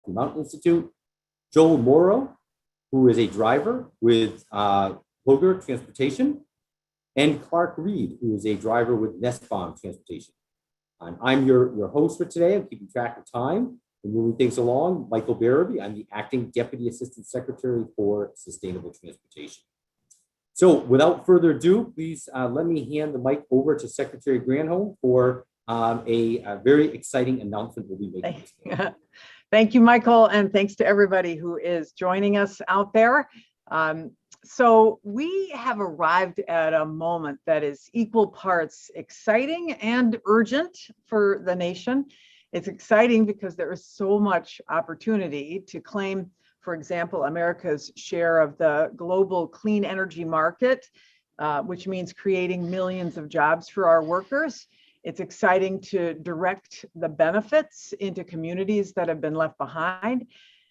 Mountain Institute, Joel Morrow, who is a driver with Ploger Transportation, and Clark Reed, who is a driver with Nussbaum Transportation. I'm your host for today. I'm keeping track of time and moving things along. Michael Berube. I'm the Acting Deputy Assistant Secretary for Sustainable Transportation. So without further ado, please let me hand the mic over to Secretary Granholm for a very exciting announcement we'll be making today. Thank you, Michael, and thanks to everybody who is joining us out there. So we have arrived at a moment that is equal parts exciting and urgent for the nation. It's exciting because there is so much opportunity to claim, for example, America's share of the global clean energy market, which means creating millions of jobs for our workers. It's exciting to direct the benefits into communities that have been left behind.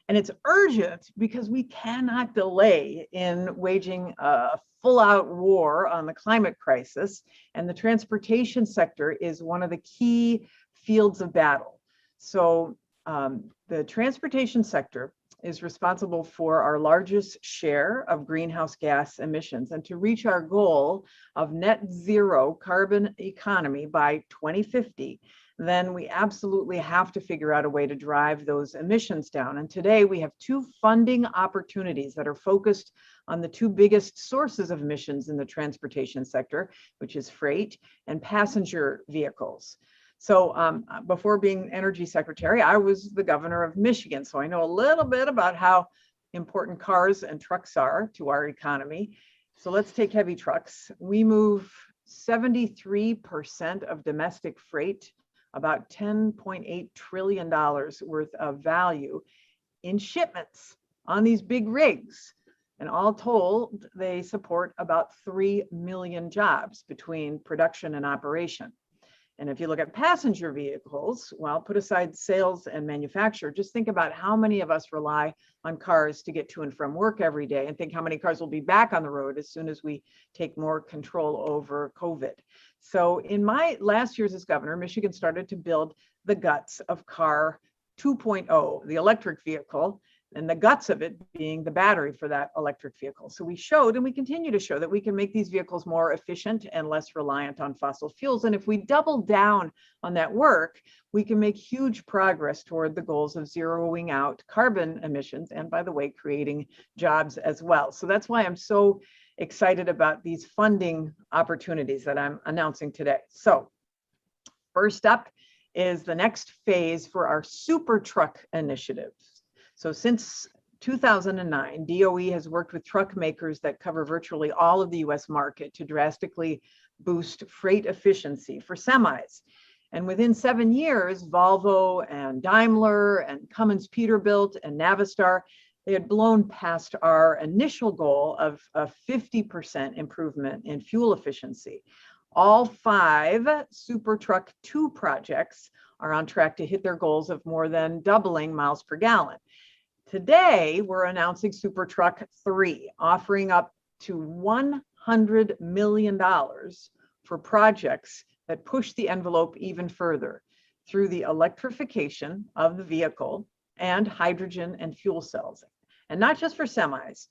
And it's urgent because we cannot delay in waging a full-out war on the climate crisis. And the transportation sector is one of the key fields of battle. So the transportation sector is responsible for our largest share of greenhouse gas emissions. And to reach our goal of net zero carbon economy by 2050, then we absolutely have to figure out a way to drive those emissions down. And today we have two funding opportunities that are focused on the two biggest sources of emissions in the transportation sector, which is freight and passenger vehicles. So before being energy secretary, I was the governor of Michigan. So I know a little bit about how important cars and trucks are to our economy. So let's take heavy trucks. We move 73% of domestic freight, about $10.8 trillion worth of value in shipments on these big rigs. And all told, they support about 3 million jobs between production and operation. And if you look at passenger vehicles, well, put aside sales and manufacture, just think about how many of us rely on cars to get to and from work every day, and think how many cars will be back on the road as soon as we take more control over COVID. So in my last years as governor, Michigan started to build the guts of car 2.0, the electric vehicle, and the guts of it being the battery for that electric vehicle. So we showed, and we continue to show, that we can make these vehicles more efficient and less reliant on fossil fuels. And if we double down on that work, we can make huge progress toward the goals of zeroing out carbon emissions, and by the way, creating jobs as well. So that's why I'm so excited about these funding opportunities that I'm announcing today. So first up is the next phase for our SuperTruck initiative. So since 2009, DOE has worked with truck makers that cover virtually all of the US market to drastically boost freight efficiency for semis. And within 7 years, Volvo and Daimler and Cummins Peterbilt and Navistar, they had blown past our initial goal of a 50% improvement in fuel efficiency. All 5 SuperTruck 2 projects are on track to hit their goals of more than doubling miles per gallon. Today, we're announcing SuperTruck 3, offering up to $100 million for projects that push the envelope even further through the electrification of the vehicle and hydrogen and fuel cells. And not just for semis.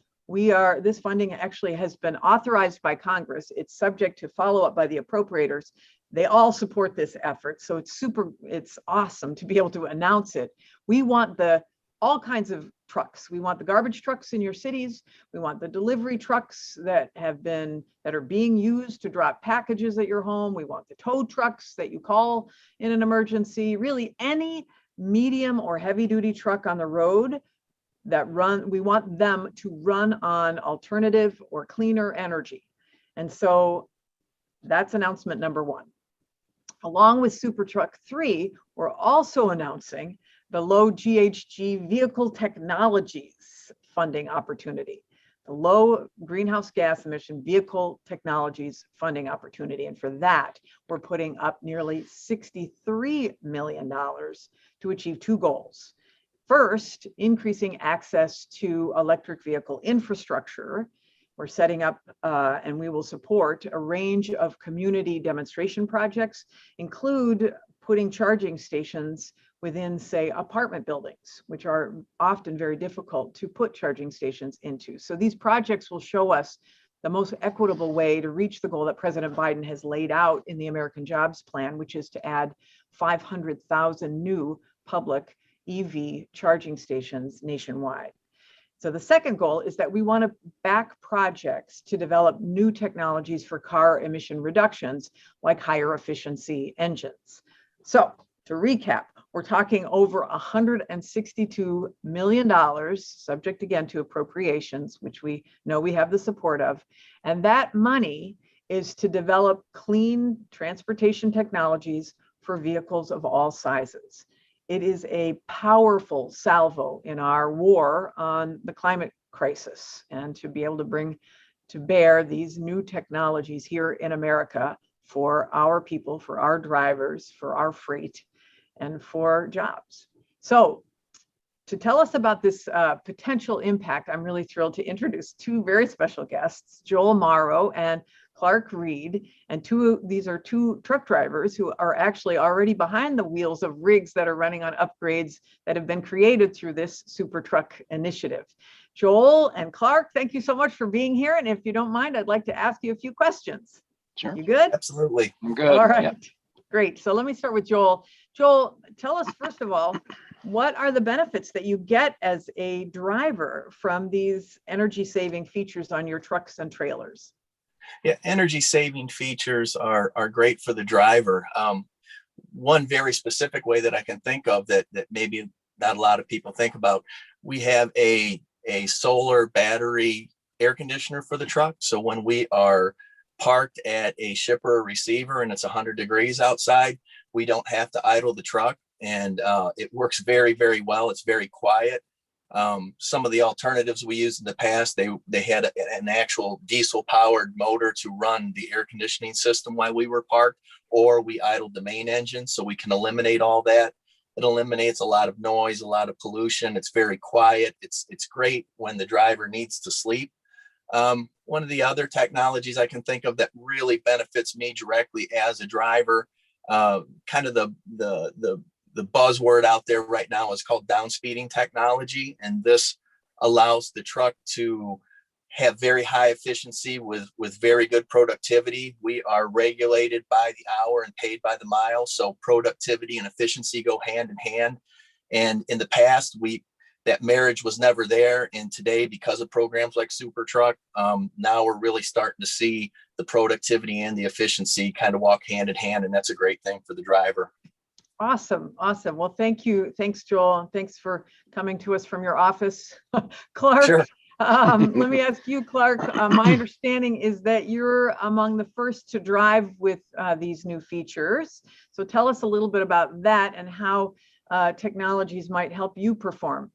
This funding actually has been authorized by Congress. It's subject to follow-up by the appropriators. They all support this effort. So it's awesome to be able to announce it. We want all kinds of trucks. We want the garbage trucks in your cities. We want the delivery trucks that are being used to drop packages at your home. We want the tow trucks that you call in an emergency. Really, any medium or heavy duty truck on the road we want them to run on alternative or cleaner energy. And so that's announcement number 1. Along with SuperTruck 3, we're also announcing the low GHG vehicle technologies funding opportunity, the low greenhouse gas emission vehicle technologies funding opportunity. And for that, we're putting up nearly $63 million to achieve 2 goals. First, increasing access to electric vehicle infrastructure. We're setting up and we will support a range of community demonstration projects, include putting charging stations within, say, apartment buildings, which are often very difficult to put charging stations into. So these projects will show us the most equitable way to reach the goal that President Biden has laid out in the American Jobs Plan, which is to add 500,000 new public EV charging stations nationwide. So the second goal is that we want to back projects to develop new technologies for car emission reductions, like higher efficiency engines. So to recap, we're talking over $162 million, subject again to appropriations, which we know we have the support of. And that money is to develop clean transportation technologies for vehicles of all sizes. It is a powerful salvo in our war on the climate crisis, and to be able to bring to bear these new technologies here in America for our people, for our drivers, for our freight, and for jobs. So to tell us about this potential impact, I'm really thrilled to introduce two very special guests, Joel Morrow and Clark Reed. And these are two truck drivers who are actually already behind the wheels of rigs that are running on upgrades that have been created through this SuperTruck initiative. Joel and Clark, thank you so much for being here. And if you don't mind, I'd like to ask you a few questions. Sure. You good? Absolutely. I'm good. All right. Yep. Great. So let me start with Joel. Joel, tell us, first of all, what are the benefits that you get as a driver from these energy saving features on your trucks and trailers? Yeah, energy saving features are great for the driver. One very specific way that I can think of that maybe not a lot of people think about, we have a solar battery air conditioner for the truck. So when we are parked at a shipper or receiver and it's 100 degrees outside, we don't have to idle the truck, and it works very, very well. It's very quiet. Some of the alternatives we used in the past, they had an actual diesel powered motor to run the air conditioning system while we were parked, or we idled the main engine. So we can eliminate all that. It eliminates a lot of noise, a lot of pollution. It's very quiet. It's great when the driver needs to sleep. One of the other technologies I can think of that really benefits me directly as a driver, kind of the buzzword out there right now is called downspeeding technology. And this allows the truck to have very high efficiency with very good productivity. We are regulated by the hour and paid by the mile. So productivity and efficiency go hand in hand. And in the past, that marriage was never there. And today, because of programs like SuperTruck, now we're really starting to see the productivity and the efficiency kind of walk hand in hand. And that's a great thing for the driver. Awesome. Awesome. Well, thank you. Thanks, Joel. And thanks for coming to us from your office. Clark, Sure. Let me ask you, Clark, my understanding is that you're among the first to drive with these new features. So tell us a little bit about that and how technologies might help you perform.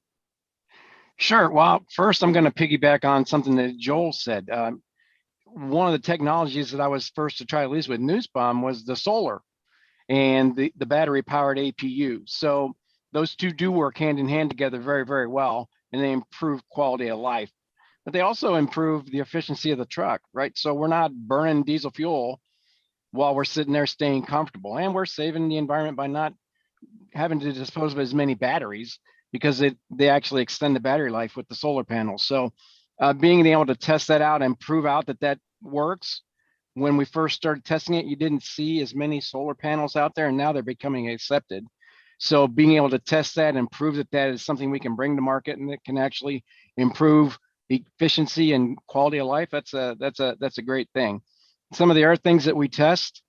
Sure. Well, first, I'm going to piggyback on something that Joel said. One of the technologies that I was first to try, at least with Nussbaum, was the solar and the battery powered APU. So those two do work hand in hand together very, very well, and they improve quality of life. But they also improve the efficiency of the truck, right? So we're not burning diesel fuel while we're sitting there staying comfortable, and we're saving the environment by not having to dispose of as many batteries, because they actually extend the battery life with the solar panels. So being able to test that out and prove out that works. When we first started testing it, you didn't see as many solar panels out there, and now they're becoming accepted. So being able to test that and prove that is something we can bring to market and that can actually improve efficiency and quality of life, that's a great thing. Some of the other things that we test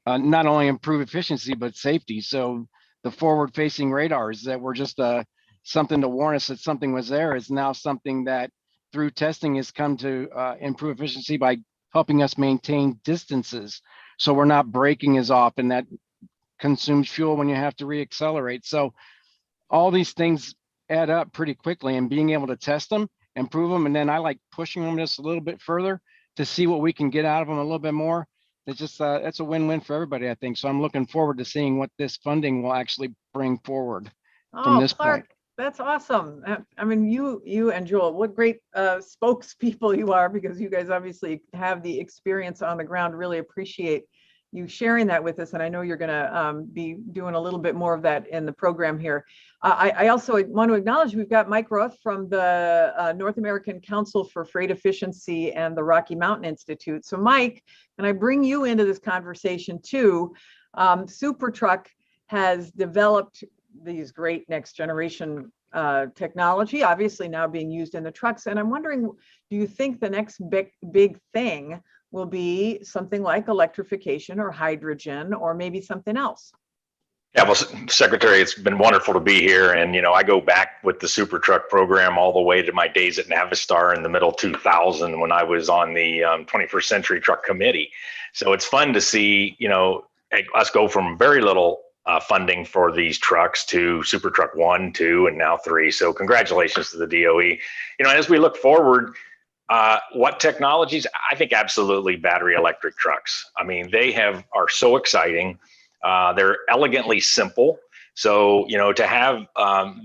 not only improve efficiency, but safety. So the forward-facing radars that were just something to warn us that something was there is now something that through testing has come to improve efficiency by helping us maintain distances. So we're not braking as often. That consumes fuel when you have to reaccelerate. So all these things add up pretty quickly, and being able to test them, improve them, and then I like pushing them just a little bit further to see what we can get out of them a little bit more. It's just that's a win-win for everybody, I think. So I'm looking forward to seeing what this funding will actually bring forward from this Clark, point. that's awesome. I mean, you and Joel, what great spokespeople you are, because you guys obviously have the experience on the ground. Really appreciate you sharing that with us. And I know you're going to be doing a little bit more of that in the program here. I also want to acknowledge we've got Mike Roeth from the North American Council for Freight Efficiency and the Rocky Mountain Institute. So Mike, can I bring you into this conversation too? SuperTruck has developed these great next generation technology, obviously now being used in the trucks. And I'm wondering, do you think the next big thing will be something like electrification or hydrogen or maybe something else? Yeah, well, Secretary, it's been wonderful to be here. And, I go back with the SuperTruck program all the way to my days at Navistar in the middle 2000 when I was on the 21st Century Truck Committee. So it's fun to see, us go from very little funding for these trucks to SuperTruck 1, 2, and now 3. So congratulations to the DOE. As we look forward, what technologies? I think absolutely battery electric trucks. I mean, they are so exciting. They're elegantly simple. So, to have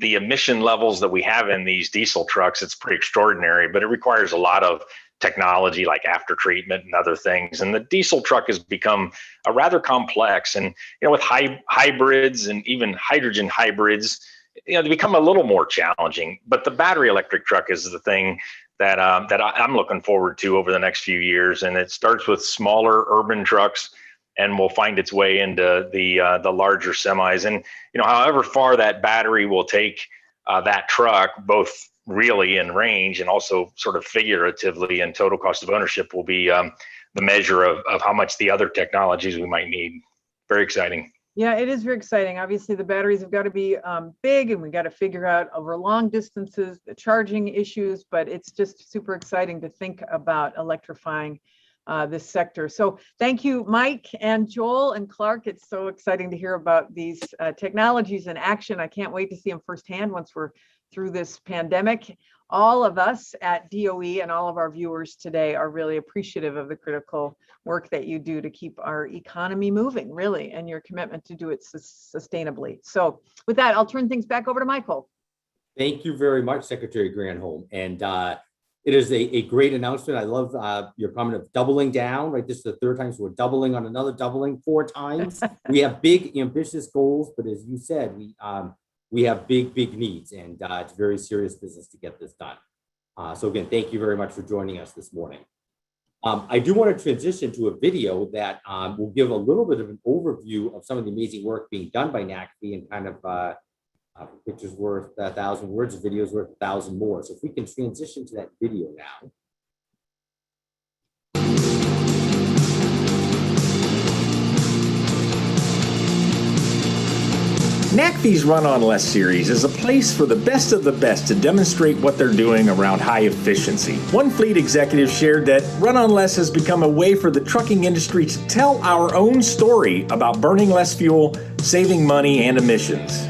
the emission levels that we have in these diesel trucks, it's pretty extraordinary, but it requires a lot of technology like after treatment and other things. And the diesel truck has become a rather complex. And, with hybrids and even hydrogen hybrids, they become a little more challenging. But the battery electric truck is the thing that I'm looking forward to over the next few years. And it starts with smaller urban trucks and will find its way into the larger semis. And, however far that battery will take that truck, both really in range and also sort of figuratively in total cost of ownership, will be the measure of how much the other technologies we might need. Very exciting. Yeah, it is very exciting. Obviously, the batteries have got to be big, and we got to figure out over long distances the charging issues, but it's just super exciting to think about electrifying this sector. So thank you, Mike and Joel and Clark. It's so exciting to hear about these technologies in action. I can't wait to see them firsthand once we're through this pandemic. All of us at DOE and all of our viewers today are really appreciative of the critical work that you do to keep our economy moving, really, and your commitment to do it sustainably. So with that, I'll turn things back over to Michael. Thank you very much, Secretary Granholm. And it is a great announcement. I love your comment of doubling down, right? This is the third time, so we're doubling on another doubling 4 times. We have big, ambitious goals, but as you said, we have big needs, and it's very serious business to get this done. So again, thank you very much for joining us this morning. I do want to transition to a video that will give a little bit of an overview of some of the amazing work being done by NACFE and kind of pictures worth 1,000 words, videos worth 1,000 more. So if we can transition to that video now. NACFE's Run On Less series is a place for the best of the best to demonstrate what they're doing around high efficiency. One fleet executive shared that Run On Less has become a way for the trucking industry to tell our own story about burning less fuel, saving money, and emissions.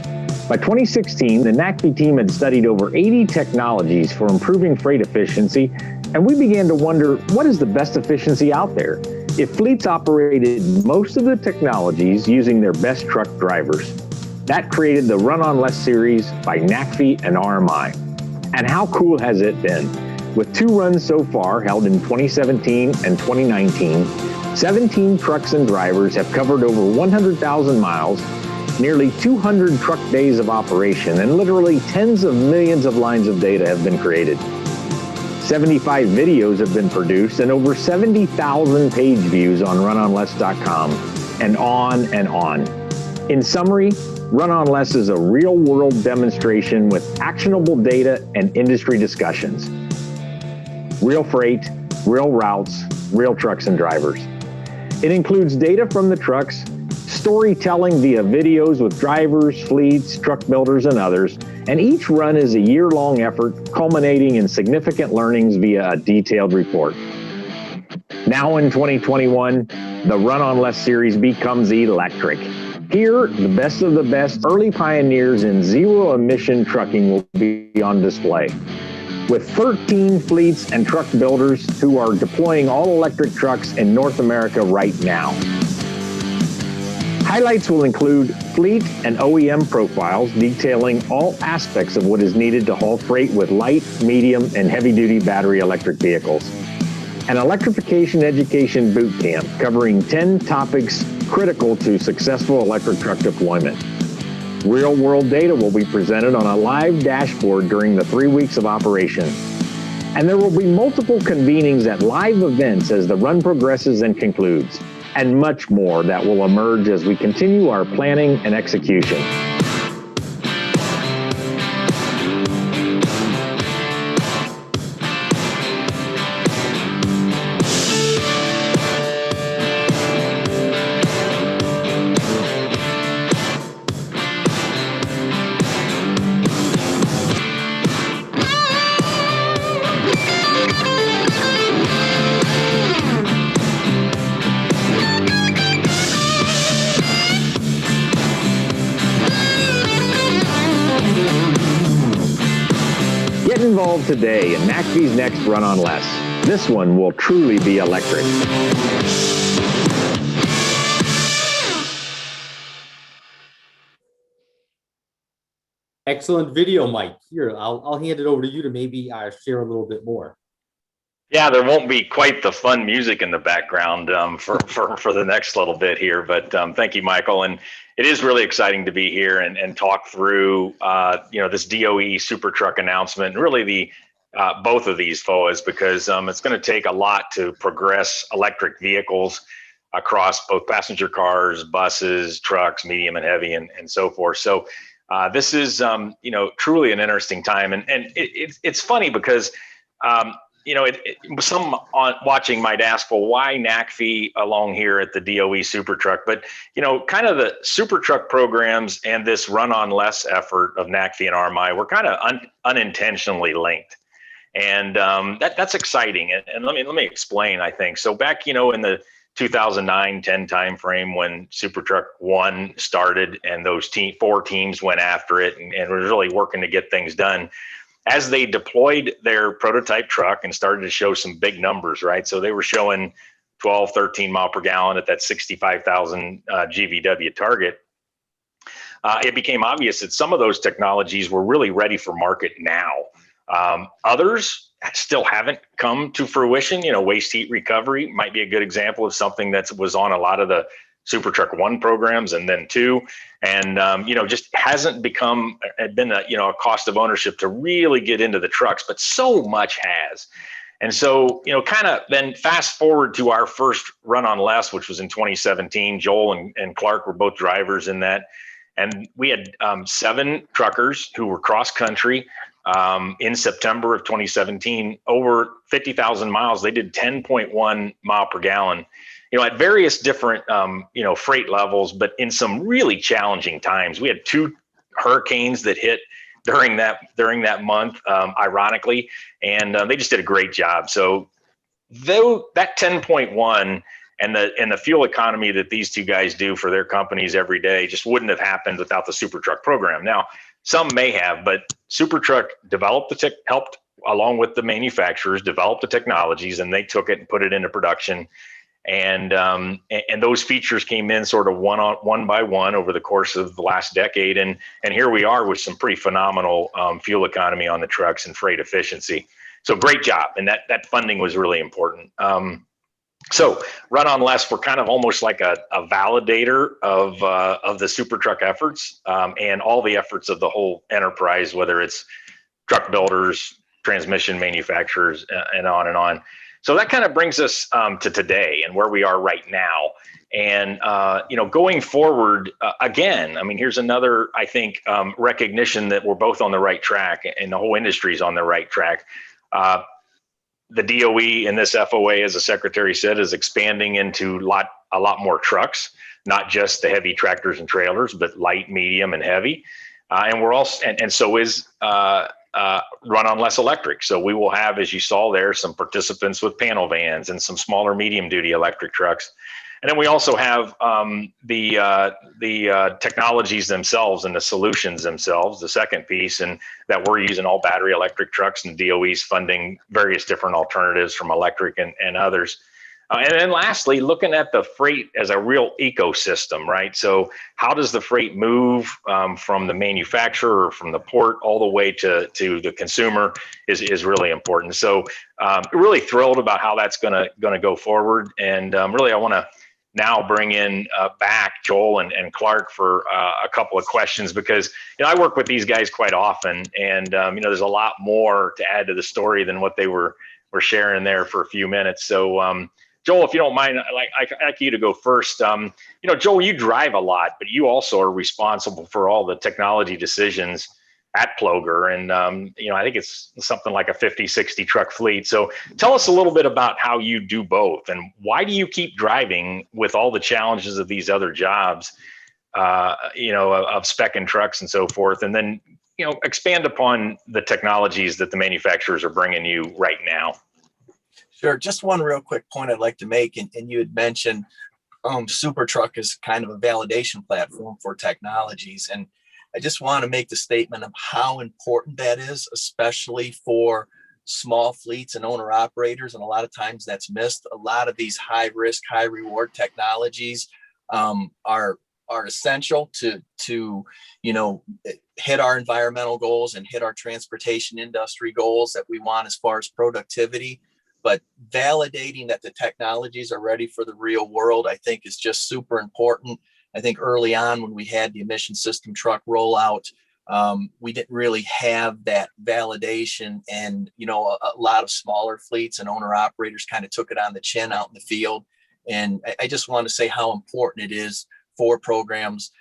By 2016, the NACFE team had studied over 80 technologies for improving freight efficiency, and we began to wonder, what is the best efficiency out there? If fleets operated most of the technologies using their best truck drivers. That created the Run On Less series by NACFE and RMI. And how cool has it been? With 2 runs so far, held in 2017 and 2019, 17 trucks and drivers have covered over 100,000 miles, nearly 200 truck days of operation, and literally tens of millions of lines of data have been created. 75 videos have been produced and over 70,000 page views on runonless.com, and on and on. In summary, Run On Less is a real-world demonstration with actionable data and industry discussions. Real freight, real routes, real trucks and drivers. It includes data from the trucks, storytelling via videos with drivers, fleets, truck builders, and others, and each run is a year-long effort culminating in significant learnings via a detailed report. Now in 2021, the Run On Less series becomes electric. Here, the best of the best early pioneers in zero-emission trucking will be on display. With 13 fleets and truck builders who are deploying all-electric trucks in North America right now. Highlights will include fleet and OEM profiles detailing all aspects of what is needed to haul freight with light, medium, and heavy-duty battery electric vehicles. an electrification education boot camp covering 10 topics critical to successful electric truck deployment. Real-world data will be presented on a live dashboard during the 3 weeks of operation. And there will be multiple convenings at live events as the run progresses and concludes, and much more that will emerge as we continue our planning and execution. Involved today in NACFE's next Run on Less. This one will truly be electric. Excellent video, Mike. Here, I'll hand it over to you to maybe share a little bit more. Yeah, there won't be quite the fun music in the background for the next little bit here, but thank you, Michael. And it is really exciting to be here and talk through this DOE SuperTruck announcement, and really the both of these FOAs, because it's going to take a lot to progress electric vehicles across both passenger cars, buses, trucks, medium and heavy, and so forth. So this is truly an interesting time, and it's funny because some watching might ask, well, why NACFE along here at the DOE SuperTruck? But, kind of the SuperTruck programs and this Run on Less effort of NACFE and RMI were kind of unintentionally linked. And that's exciting. And let me explain, I think. So back, in the 2009-10 timeframe when SuperTruck 1 started and those 4 teams went after it and were really working to get things done, as they deployed their prototype truck and started to show some big numbers, right? So they were showing 12, 13 mile per gallon at that 65,000 GVW target. It became obvious that some of those technologies were really ready for market now. Others still haven't come to fruition. Waste heat recovery might be a good example of something that was on a lot of the SuperTruck 1 programs and then 2, and just hasn't been a cost of ownership to really get into the trucks, but so much has. And so, kind of then fast forward to our first Run on Less, which was in 2017. Joel and Clark were both drivers in that, and we had 7 truckers who were cross country in September of 2017, over 50,000 miles. They did 10.1 mile per gallon. At various different, freight levels, but in some really challenging times. We had 2 hurricanes that hit during that month, ironically, and they just did a great job. So though that 10.1 and the fuel economy that these 2 guys do for their companies every day just wouldn't have happened without the SuperTruck program. Now, some may have, but SuperTruck helped along with the manufacturers develop the technologies, and they took it and put it into production. And those features came in sort of one by one over the course of the last decade, and here we are with some pretty phenomenal fuel economy on the trucks and freight efficiency. So great job, and that funding was really important. So Run on Less, we're kind of almost like a validator of the SuperTruck efforts and all the efforts of the whole enterprise, whether it's truck builders, transmission manufacturers, and on and on. So that kind of brings us to today and where we are right now. And, going forward, again, here's another, I think, recognition that we're both on the right track and the whole industry is on the right track. The DOE in this FOA, as the secretary said, is expanding into a lot more trucks, not just the heavy tractors and trailers, but light, medium, and heavy. And we're also, and so is Run on Less electric. So we will have, as you saw there, some participants with panel vans and some smaller medium duty electric trucks. And then we also have the technologies themselves and the solutions themselves, the second piece, and that we're using all battery electric trucks, and DOE's funding various different alternatives from electric and others. And then lastly, looking at the freight as a real ecosystem, right? So how does the freight move from the manufacturer, from the port, all the way to the consumer is really important. So really thrilled about how that's gonna go forward. And really, I want to now bring in back Joel and Clark for a couple of questions, because I work with these guys quite often, and there's a lot more to add to the story than what they were sharing there for a few minutes. So Joel, if you don't mind, I'd like you to go first. Joel, you drive a lot, but you also are responsible for all the technology decisions at Ploger. And, I think it's something like a 50, 60 truck fleet. So tell us a little bit about how you do both, and why do you keep driving with all the challenges of these other jobs, of spec-in trucks and so forth. And then, expand upon the technologies that the manufacturers are bringing you right now. Sure. Just one real quick point I'd like to make, and you had mentioned SuperTruck is kind of a validation platform for technologies. And I just want to make the statement of how important that is, especially for small fleets and owner operators. And a lot of times that's missed. A lot of these high risk, high reward technologies are essential to hit our environmental goals and hit our transportation industry goals that we want as far as productivity. But validating that the technologies are ready for the real world, I think, is just super important. I think early on when we had the emission system truck rollout, we didn't really have that validation, and a lot of smaller fleets and owner operators kind of took it on the chin out in the field. And I just want to say how important it is for programs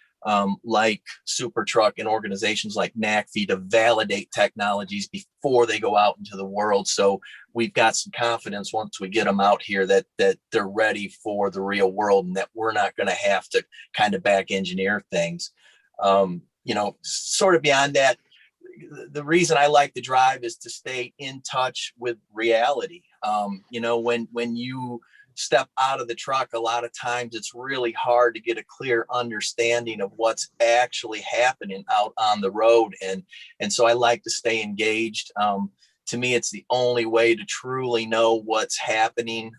like SuperTruck and organizations like NACFE to validate technologies before they go out into the world. So we've got some confidence once we get them out here that they're ready for the real world, and that we're not going to have to kind of back engineer things. Sort of beyond that, the reason I like to drive is to stay in touch with reality. When you step out of the truck, a lot of times it's really hard to get a clear understanding of what's actually happening out on the road. And so I like to stay engaged. To me, it's the only way to truly know what's happening.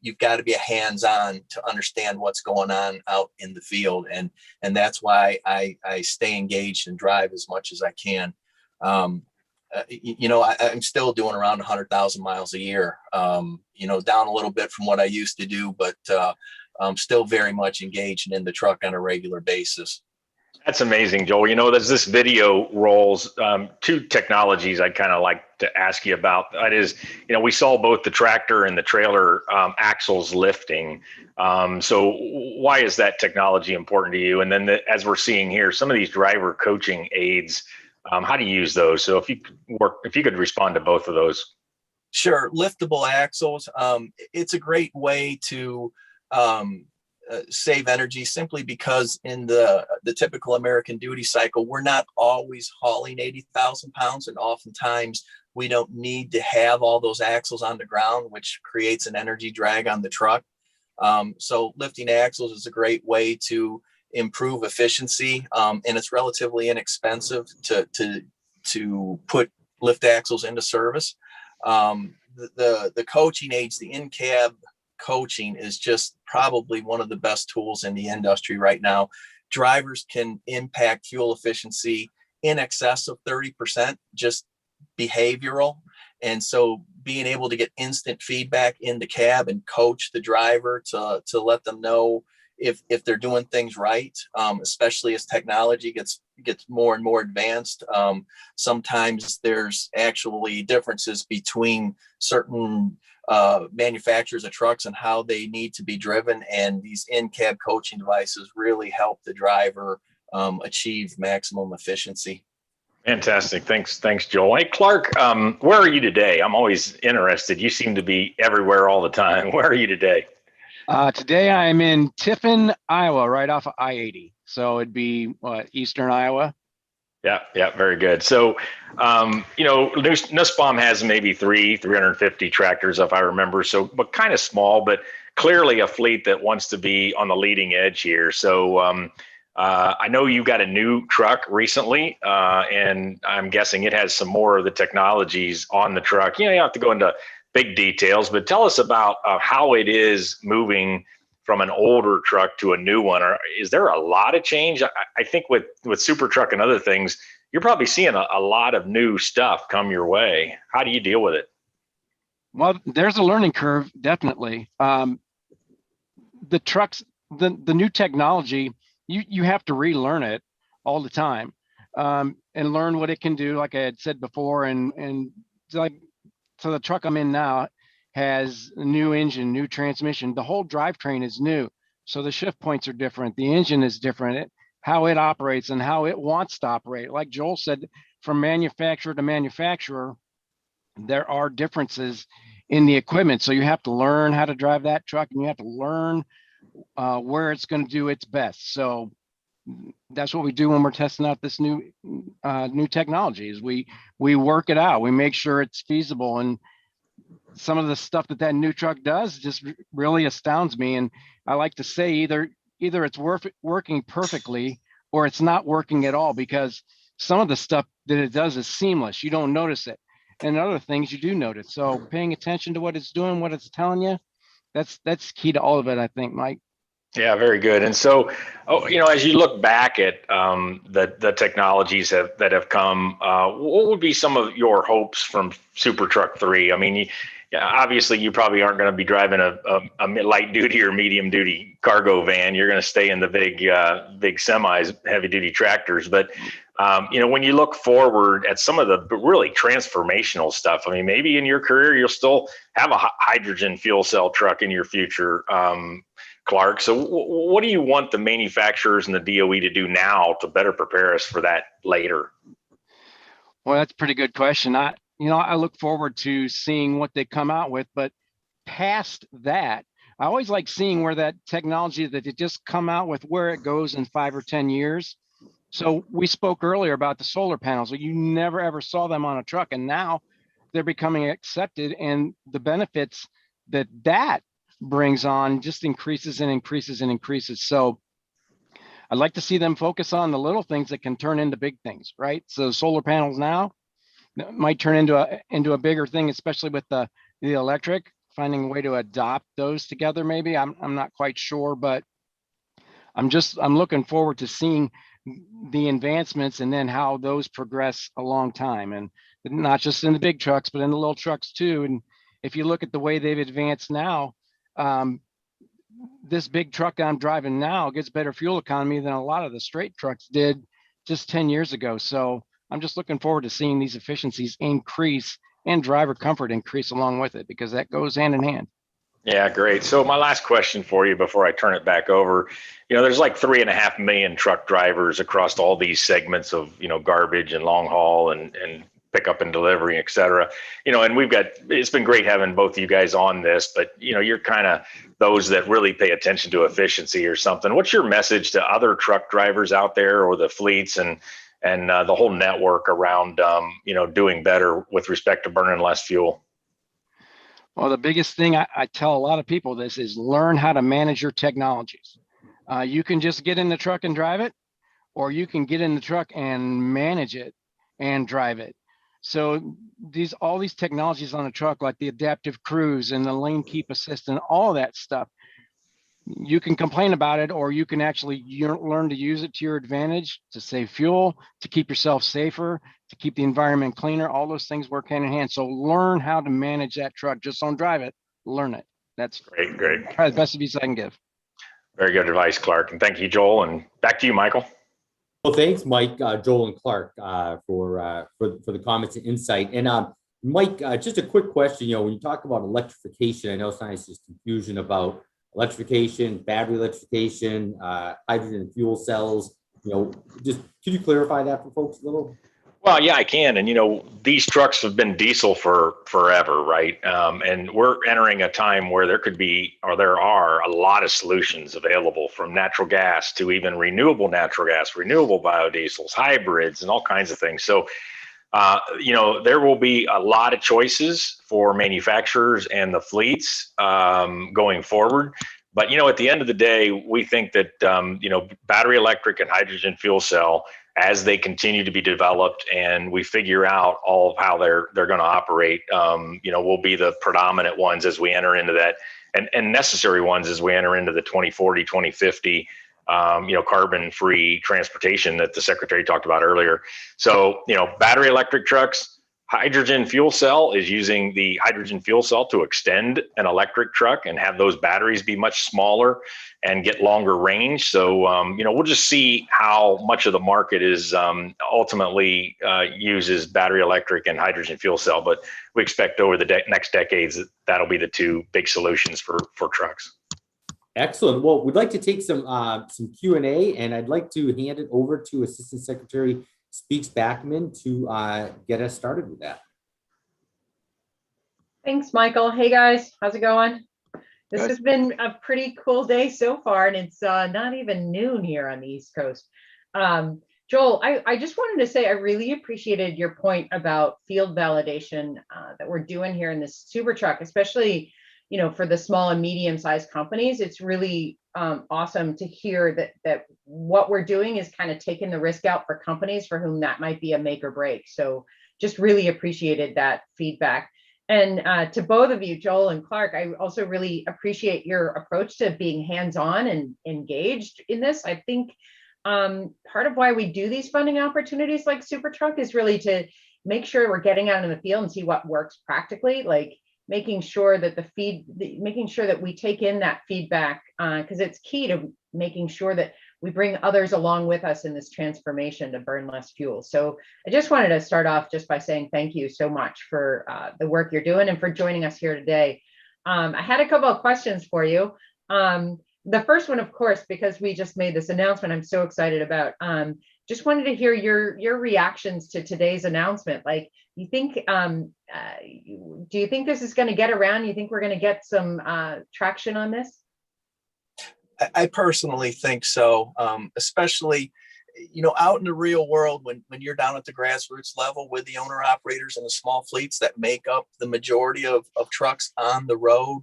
You've got to be hands-on to understand what's going on out in the field. And that's why I stay engaged and drive as much as I can. I'm still doing around 100,000 miles a year, down a little bit from what I used to do, but I'm still very much engaged in the truck on a regular basis. That's amazing, Joel. There's this video rolls, two technologies I'd kind of like to ask you about. That is, we saw both the tractor and the trailer axles lifting. So why is that technology important to you? And then as we're seeing here, some of these driver coaching aids, how do you use those? So if you could respond to both of those. Sure. Liftable axles. It's a great way to save energy, simply because in the typical American duty cycle, we're not always hauling 80,000 pounds. And oftentimes we don't need to have all those axles on the ground, which creates an energy drag on the truck. So lifting axles is a great way to improve efficiency, and it's relatively inexpensive to put lift axles into service. The coaching aids, the in-cab coaching, is just probably one of the best tools in the industry right now. Drivers can impact fuel efficiency in excess of 30%, just behavioral. And so being able to get instant feedback in the cab and coach the driver to let them know if they're doing things right, especially as technology gets more and more advanced. Sometimes there's actually differences between certain manufacturers of trucks and how they need to be driven, and these in-cab coaching devices really help the driver achieve maximum efficiency. Fantastic. Thanks, Joel. Hey, Clark, where are you today? I'm always interested. You seem to be everywhere all the time. Where are you today? Today I'm in Tiffin, Iowa, right off of I-80. So it'd be eastern Iowa. Yeah, very good. So, Nussbaum has maybe 350 tractors, if I remember. So, but kind of small, but clearly a fleet that wants to be on the leading edge here. So, I know you got a new truck recently, and I'm guessing it has some more of the technologies on the truck. You don't have to go into big details, but tell us about how it is moving from an older truck to a new one. Or is there a lot of change? I think with SuperTruck and other things, you're probably seeing a lot of new stuff come your way. How do you deal with it? Well, there's a learning curve, definitely. The trucks, the new technology, you have to relearn it all the time, and learn what it can do, like I had said before. And like, so the truck I'm in now has a new engine, new transmission. The whole drivetrain is new. So the shift points are different. The engine is different, how it operates and how it wants to operate. Like Joel said, from manufacturer to manufacturer, there are differences in the equipment. So you have to learn how to drive that truck, and you have to learn where it's going to do its best. So that's what we do when we're testing out this new technology. Is we work it out. We make sure it's feasible. And some of the stuff that new truck does just really astounds me. And I like to say either it's working perfectly or it's not working at all, because some of the stuff that it does is seamless. You don't notice it. And other things you do notice. So paying attention to what it's doing, what it's telling you, that's key to all of it, I think, Mike. Yeah, very good. And so, as you look back at the technologies that have come, what would be some of your hopes from SuperTruck 3? I mean, obviously, you probably aren't going to be driving a light duty or medium duty cargo van. You're going to stay in the big semis, heavy duty tractors. But when you look forward at some of the really transformational stuff, I mean, maybe in your career you'll still have a hydrogen fuel cell truck in your future, Clark. So what do you want the manufacturers and the DOE to do now to better prepare us for that later? Well, that's a pretty good question. I look forward to seeing what they come out with, but past that, I always like seeing where that technology that they just come out with, where it goes in 5 or 10 years. So we spoke earlier about the solar panels. You never ever saw them on a truck, and now they're becoming accepted, and the benefits that brings on just increases and increases and increases. So I'd like to see them focus on the little things that can turn into big things, right? So solar panels now might turn into a bigger thing, especially with the electric, finding a way to adopt those together. Maybe I'm not quite sure, but I'm looking forward to seeing the advancements and then how those progress a long time, and not just in the big trucks, but in the little trucks too. And if you look at the way they've advanced now, this big truck I'm driving now gets better fuel economy than a lot of the straight trucks did just 10 years ago. So I'm just looking forward to seeing these efficiencies increase and driver comfort increase along with it, because that goes hand in hand. Yeah, great. So my last question for you before I turn it back over, there's like 3.5 million truck drivers across all these segments of, garbage and long haul and pickup and delivery, et cetera. And it's been great having both of you guys on this, but you're kind of those that really pay attention to efficiency or something. What's your message to other truck drivers out there, or the fleets and the whole network around, doing better with respect to burning less fuel? Well, the biggest thing I tell a lot of people this is learn how to manage your technologies. You can just get in the truck and drive it, or you can get in the truck and manage it and drive it. So all these technologies on the truck, like the adaptive cruise and the lane keep assist and all that stuff, you can complain about it, or you can actually learn to use it to your advantage, to save fuel, to keep yourself safer, to keep the environment cleaner. All those things work hand in hand. So learn how to manage that truck. Just don't drive it, learn it. That's great. Probably the best advice I can give. Very good advice, Clark. And thank you, Joel. And back to you, Michael. Well, thanks, Mike, Joel, and Clark for the comments and insight. And Mike, just a quick question. When you talk about electrification, I know sometimes there's confusion about electrification, battery electrification, hydrogen fuel cells. Just could you clarify that for folks a little? Well, yeah, I can. And, these trucks have been diesel for forever, right? And we're entering a time where there are a lot of solutions available, from natural gas to even renewable natural gas, renewable biodiesels, hybrids, and all kinds of things. So, there will be a lot of choices for manufacturers and the fleets going forward. But, at the end of the day, we think that, battery electric and hydrogen fuel cell as they continue to be developed and we figure out all of how they're going to operate, will be the predominant ones as we enter into that, and necessary ones as we enter into the 2040, 2050, carbon-free transportation that the Secretary talked about earlier. So, battery electric trucks, hydrogen fuel cell is using the hydrogen fuel cell to extend an electric truck and have those batteries be much smaller and get longer range. So, we'll just see how much of the market is ultimately uses battery electric and hydrogen fuel cell. But we expect over the next decades that'll be the two big solutions for trucks. Excellent. Well, we'd like to take some Q&A, and I'd like to hand it over to Assistant Secretary Speakes-Backman to get us started with that. Thanks, Michael. Hey guys, how's it going? This Good. has been a pretty cool day so far, and it's not even noon here on the East Coast. Joel, I just wanted to say I really appreciated your point about field validation that we're doing here in this SuperTruck, especially for the small and medium-sized companies. It's really awesome to hear that what we're doing is kind of taking the risk out for companies for whom that might be a make or break. So just really appreciated that feedback. And to both of you, Joel and Clark, I also really appreciate your approach to being hands-on and engaged in this. I think part of why we do these funding opportunities like SuperTruck is really to make sure we're getting out in the field and see what works practically, like making sure that making sure that we take in that feedback, because it's key to making sure that we bring others along with us in this transformation to burn less fuel. So I just wanted to start off just by saying thank you so much for the work you're doing and for joining us here today. I had a couple of questions for you. The first one, of course, because we just made this announcement, I'm so excited about. Just wanted to hear your reactions to today's announcement. Like, do you think this is going to get around? You think we're going to get some traction on this? I personally think so, especially, out in the real world, when you're down at the grassroots level with the owner operators and the small fleets that make up the majority of trucks on the road.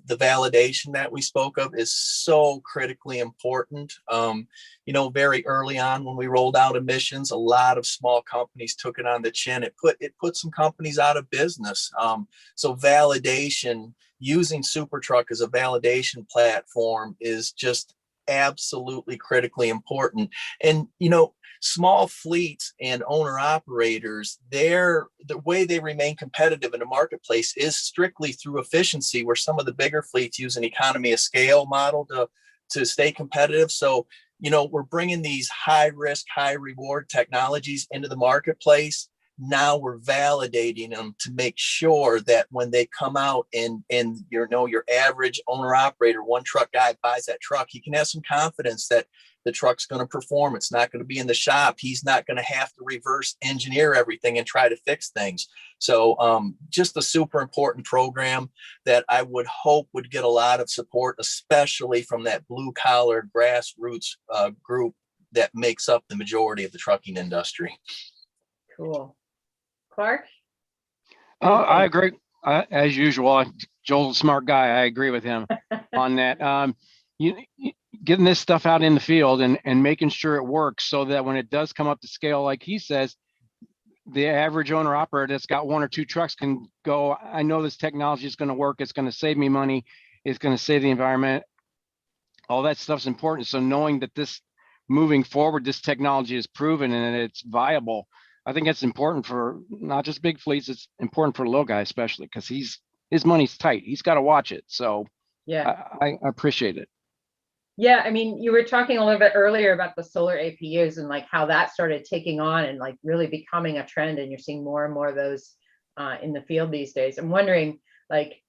The validation that we spoke of is so critically important. Very early on when we rolled out emissions, a lot of small companies took it on the chin. It put some companies out of business. So validation, using SuperTruck as a validation platform is just absolutely critically important. And, small fleets and owner operators, the way they remain competitive in the marketplace is strictly through efficiency, where some of the bigger fleets use an economy of scale model to stay competitive. So, we're bringing these high risk, high reward technologies into the marketplace. Now we're validating them to make sure that when they come out and your average owner operator, one truck guy buys that truck, he can have some confidence that the truck's going to perform. It's not going to be in the shop. He's not going to have to reverse engineer everything and try to fix things. So just a super important program that I would hope would get a lot of support, especially from that blue collar grassroots group that makes up the majority of the trucking industry. Cool. Clark? I agree. As usual, Joel's a smart guy. I agree with him on that. Getting this stuff out in the field and making sure it works so that when it does come up to scale, like he says, the average owner operator that's got one or two trucks can go, I know this technology is going to work. It's going to save me money. It's going to save the environment. All that stuff's important. So knowing that this moving forward, this technology is proven and it's viable, I think that's important for not just big fleets. It's important for the little guy, especially because his money's tight. He's got to watch it. So yeah, I appreciate it. Yeah, I mean, you were talking a little bit earlier about the solar APUs and like how that started taking on and like really becoming a trend, and you're seeing more and more of those in the field these days. I'm wondering, like,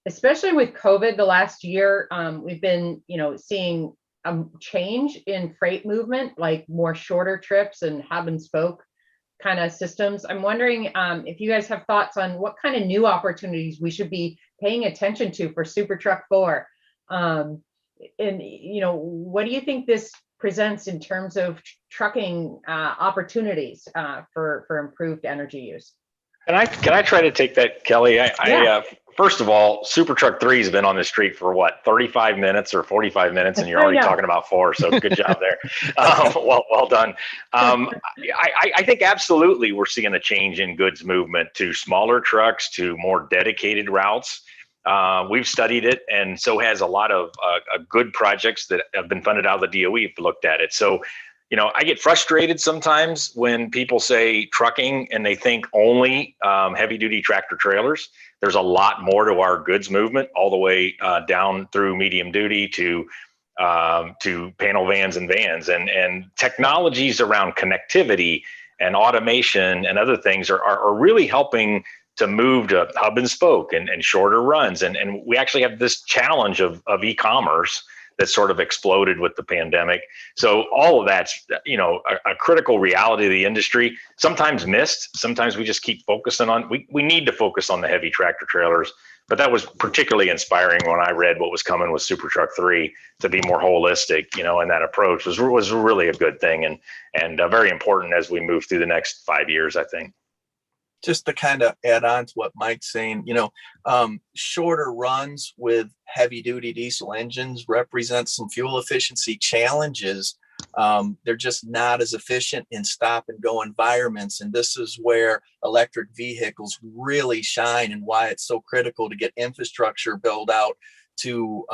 especially with COVID the last year, we've been, seeing a change in freight movement, like more shorter trips and hub and spoke kind of systems. I'm wondering if you guys have thoughts on what kind of new opportunities we should be paying attention to for SuperTruck 4. And what do you think this presents in terms of trucking opportunities for improved energy use? Can I try to take that, Kelly? First of all, SuperTruck 3 has been on the street for what, 35 minutes or 45 minutes, and you're already talking about 4. So good job there. Well done. I think absolutely we're seeing a change in goods movement to smaller trucks, to more dedicated routes. We've studied it, and so has a lot of good projects that have been funded out of the DOE have looked at it. So, I get frustrated sometimes when people say trucking and they think only heavy duty tractor trailers. There's a lot more to our goods movement, all the way down through medium duty to panel vans and vans, and technologies around connectivity and automation and other things are really helping to move to hub and spoke and shorter runs. And we actually have this challenge of e-commerce that sort of exploded with the pandemic. So all of that's, a critical reality of the industry, sometimes missed. Sometimes we just keep focusing on, we need to focus on the heavy tractor trailers, but that was particularly inspiring when I read what was coming with SuperTruck 3 to be more holistic, and that approach was really a good thing and very important as we move through the next 5 years, I think. Just to kind of add on to what Mike's saying, shorter runs with heavy duty diesel engines represent some fuel efficiency challenges. They're just not as efficient in stop and go environments. And this is where electric vehicles really shine, and why it's so critical to get infrastructure built out to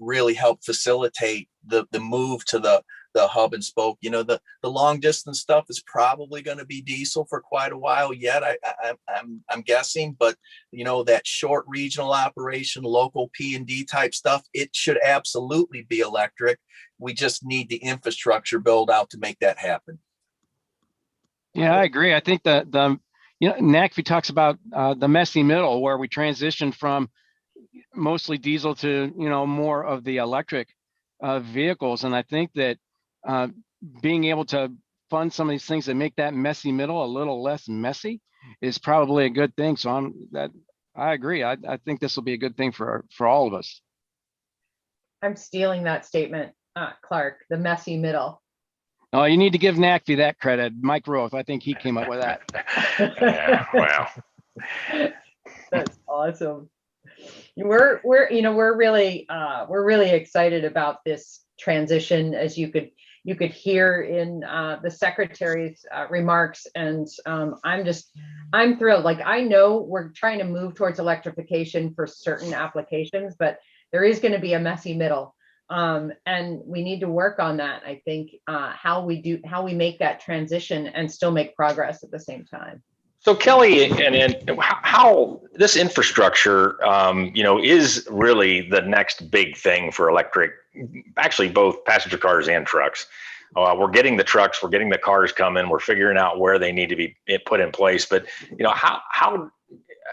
really help facilitate the move to the hub and spoke. The long distance stuff is probably going to be diesel for quite a while yet, I'm guessing, but that short regional operation, local P&D type stuff, it should absolutely be electric. We just need the infrastructure build out to make that happen. Yeah, I agree. I think the NACFE talks about the messy middle, where we transition from mostly diesel to more of the electric vehicles, and I think that being able to fund some of these things that make that messy middle a little less messy is probably a good thing. So I agree. I think this will be a good thing for all of us. I'm stealing that statement, Clark, the messy middle. Oh, you need to give NACFE that credit. Mike Roeth, I think he came up with that. Yeah, wow. That's awesome. We're really excited about this transition, as you could hear in the secretary's remarks, and I'm thrilled. Like, I know we're trying to move towards electrification for certain applications, but there is going to be a messy middle, and we need to work on that. I think how we make that transition and still make progress at the same time. So Kelly, and how this infrastructure, is really the next big thing for electric, actually both passenger cars and trucks. We're getting the trucks, we're getting the cars coming, we're figuring out where they need to be put in place. But how,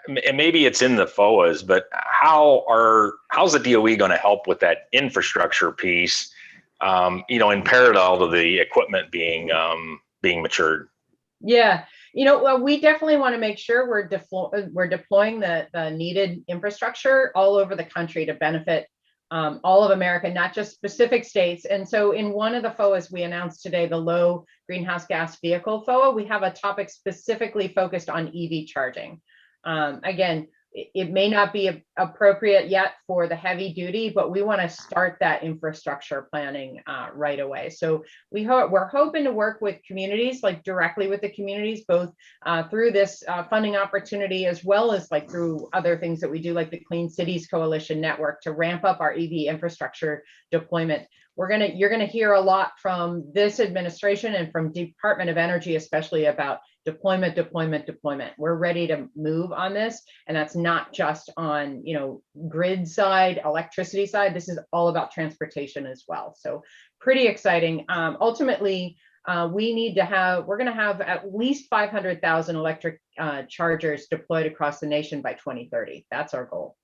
and maybe it's in the FOAs, but how's the DOE going to help with that infrastructure piece, in parallel to the equipment being matured? Yeah. Well, we definitely want to make sure we're deploying the needed infrastructure all over the country to benefit all of America, not just specific states. And so in one of the FOAs we announced today, the low greenhouse gas vehicle FOA, we have a topic specifically focused on EV charging. Again, it may not be appropriate yet for the heavy duty, but we want to start that infrastructure planning right away. So we're hoping to work with communities, like directly with the communities, both through this funding opportunity, as well as like through other things that we do, like the Clean Cities Coalition Network, to ramp up our EV infrastructure deployment. You're gonna hear a lot from this administration and from Department of Energy, especially about deployment. We're ready to move on this, and that's not just on grid side, electricity side. This is all about transportation as well. So pretty exciting. Ultimately, we're going to have at least 500,000 electric chargers deployed across the nation by 2030. That's our goal.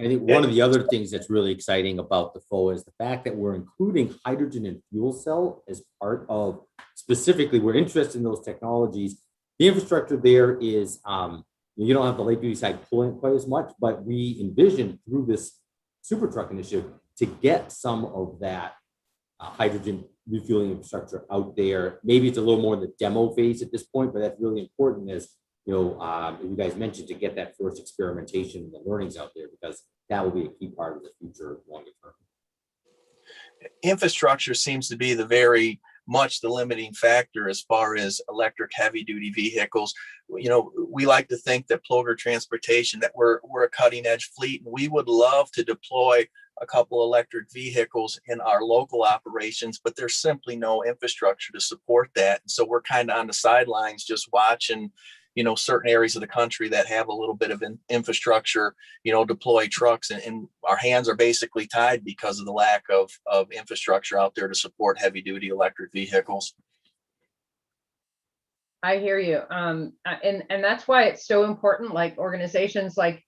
I think one of the other things that's really exciting about the FOA is the fact that we're including hydrogen and fuel cell as part of, specifically, we're interested in those technologies. The infrastructure there is, you don't have the light duty side pulling quite as much, but we envision through this SuperTruck initiative to get some of that hydrogen refueling infrastructure out there. Maybe it's a little more in the demo phase at this point, but that's really important as you guys mentioned, to get that first experimentation and the learnings out there, because that will be a key part of the future longer term. Infrastructure seems to be the very much the limiting factor as far as electric heavy duty vehicles. We like to think that Ploger Transportation, that we're a cutting edge fleet, and we would love to deploy a couple electric vehicles in our local operations, but there's simply no infrastructure to support that. And so we're kind of on the sidelines just watching, certain areas of the country that have a little bit of infrastructure, deploy trucks, and our hands are basically tied because of the lack of infrastructure out there to support heavy duty electric vehicles. I hear you. And that's why it's so important, like organizations like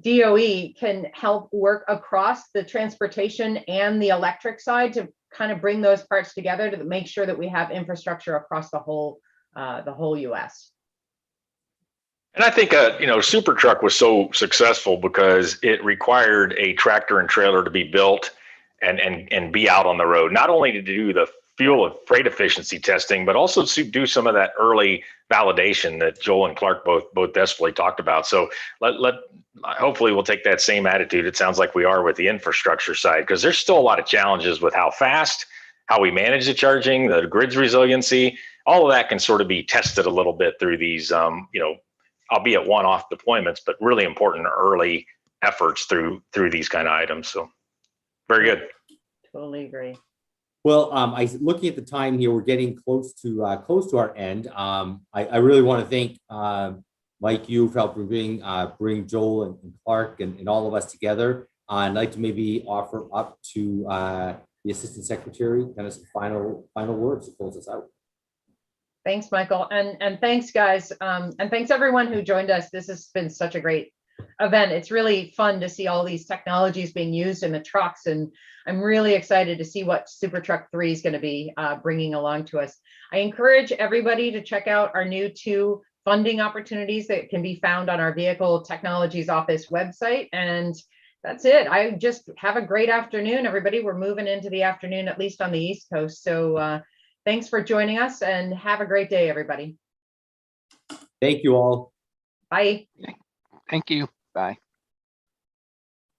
DOE can help work across the transportation and the electric side to kind of bring those parts together to make sure that we have infrastructure across the whole US. And I think, SuperTruck was so successful because it required a tractor and trailer to be built and be out on the road, not only to do the fuel and freight efficiency testing, but also to do some of that early validation that Joel and Clark both desperately talked about. So hopefully we'll take that same attitude. It sounds like we are with the infrastructure side, because there's still a lot of challenges with how fast, how we manage the charging, the grid's resiliency. All of that can sort of be tested a little bit through these, albeit one-off deployments, but really important early efforts through these kind of items. So very good. Totally agree. Well, looking at the time here, we're getting close to our end. I really want to thank Mike, you for helping bring Joel and Clark and all of us together. I'd like to maybe offer up to the Assistant Secretary kind of some final words to close us out. Thanks, Michael, and thanks, guys, and thanks everyone who joined us. This has been such a great event. It's really fun to see all these technologies being used in the trucks, and I'm really excited to see what SuperTruck 3 is going to be bringing along to us. I encourage everybody to check out our new 2 funding opportunities that can be found on our Vehicle Technologies Office website. And that's it. I just have a great afternoon, everybody. We're moving into the afternoon, at least on the East Coast. So thanks for joining us, and have a great day, everybody. Thank you all. Bye. Thank you. Bye.